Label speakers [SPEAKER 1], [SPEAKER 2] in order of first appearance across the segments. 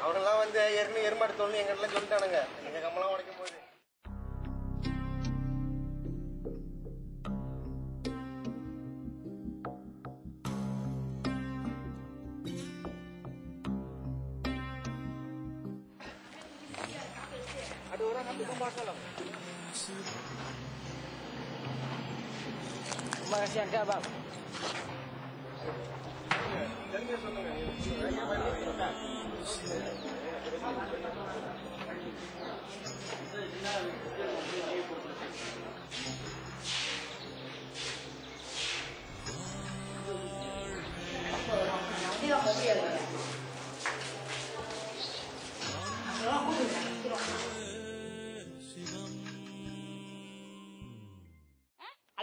[SPEAKER 1] அவனெல்லாம் வந்து எருமாடு தோல்னு எங்கிட்ட சொல்லிட்டானுங்க. எங்க கம்பெல்லாம் உடைக்கும் போது ada orang ambil gambar salam. Terima kasih Anda, Bang.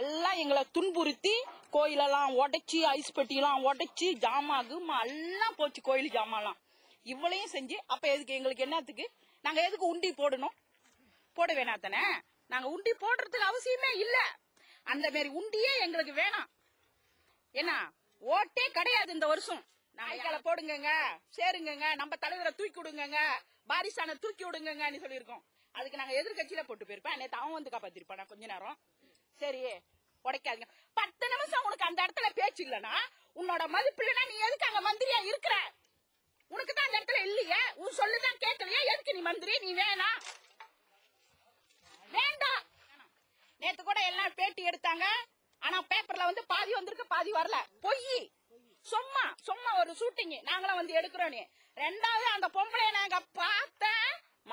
[SPEAKER 2] எல்லாம் எங்களை துன்புறுத்தி கோயிலெல்லாம் உடைச்சி ஐஸ் பெட்டியெல்லாம் உடைச்சி ஜாமாகு எல்லாம் போச்சு கோயில் ஜாமான்லாம் இவ்வளையும் செஞ்சு அப்ப எதுக்கு எங்களுக்கு என்னத்துக்கு நாங்க எதுக்கு உண்டி போடணும் போட வேணாத்தானே நாங்க உண்டி போடுறதுக்கு அவசியமே இல்ல அந்த மாதிரி உண்டியே எங்களுக்கு வேணாம் என்ன ஓட்டே கிடையாது இந்த வருஷம் நாங்க போடுங்க சேருங்க நம்ம தலைவரை தூக்கி விடுங்க பாரிசான தூக்கி விடுங்கன்னு சொல்லியிருக்கோம் அதுக்கு நாங்க எதிர்கட்சியில போட்டு போயிருப்பேன் நேத்து அவன் வந்து காப்பாத்திருப்பான் கொஞ்ச நேரம் சரி உடைக்காதீங்க 10 நிமிஷம் உனக்கு அந்த இடத்துல பேச்சு இல்லனா உன்னோட மதிப்பு இல்லனா நீ எதுக்கு அங்க மந்திரியா இருக்கிற உனக்கு தான் அந்த இடத்துல இல்லையே உன் சொல்லுதான் கேட்கலையா எதுக்கு நீ மந்திரி நீ வேணாம் நேத்து கூட எல்லாம் பேட்டி எடுத்தாங்க ஆனா பேப்பர்ல வந்து பாதி வந்திருக்கு பாதி வரல பொய் சும்மா ஒரு ஷூட்டிங் நாங்களும் வந்து எடுக்கிறோம் ரெண்டாவது அந்த பொம்பளை நாங்க பார்த்த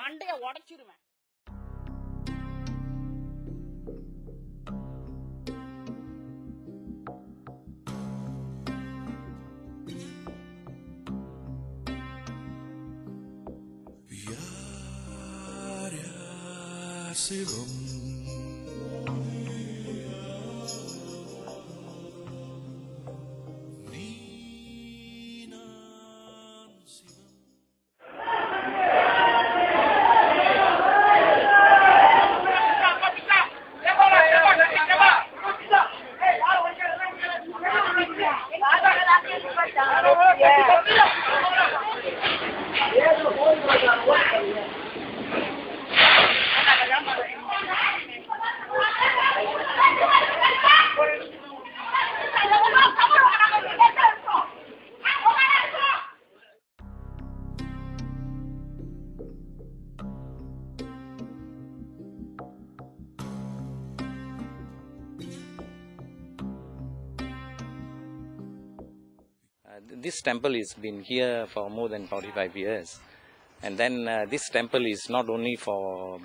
[SPEAKER 2] மண்டைய உடைச்சிருவேன்
[SPEAKER 3] This temple has been here for more than 45 years. And then this temple is not only for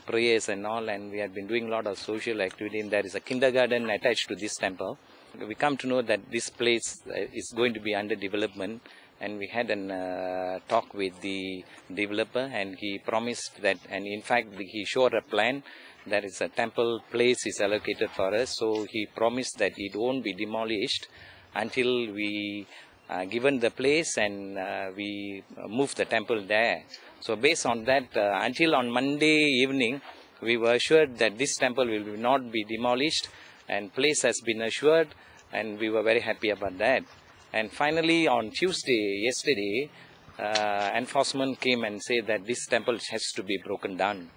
[SPEAKER 3] prayers and all, and we have been doing a lot of social activity. And there is a kindergarten attached to this temple. We come to know that this place is going to be under development. And we had a talk with the developer, and he promised that, and in fact he showed a plan. There is a temple place is allocated for us, so he promised that it won't be demolished until we given the place and we move the temple there. So based on that, until on Monday evening, we were assured that this temple will not be demolished, and place has been assured, and we were very happy about that. And finally on Tuesday, yesterday, enforcement came and said that this temple has to be broken down.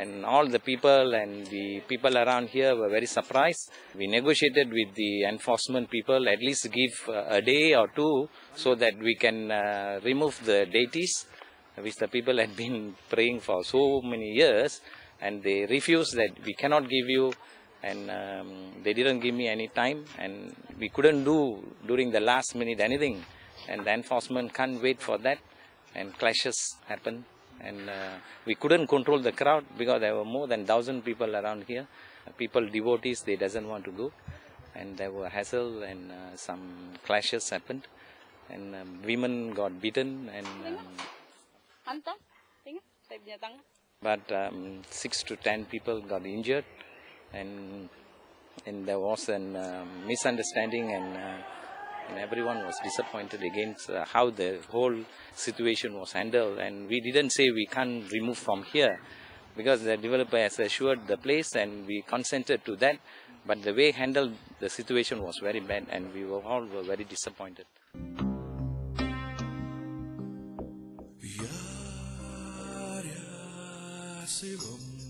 [SPEAKER 3] And all the people and the people around here were very surprised. We negotiated with the enforcement people, at least give a day or two so that we can remove the deities which the people had been praying for so many years, and they refused that we cannot give you, and they didn't give me any time, and we couldn't do during the last minute anything, and the enforcement can't wait for that, and clashes happened. And we couldn't control the crowd because there were more than 1,000 people around here. People, devotees, they doesn't want to go. And there were hassle and some clashes happened. And women got beaten. And but 6 to 10 people got injured. And there was a misunderstanding, and everyone was disappointed against how the whole situation was handled. And we didn't say we can't remove from here because the developer has assured the place, and we consented to that. But the way handled the situation was very bad, and we were all very disappointed.
[SPEAKER 4] Sivam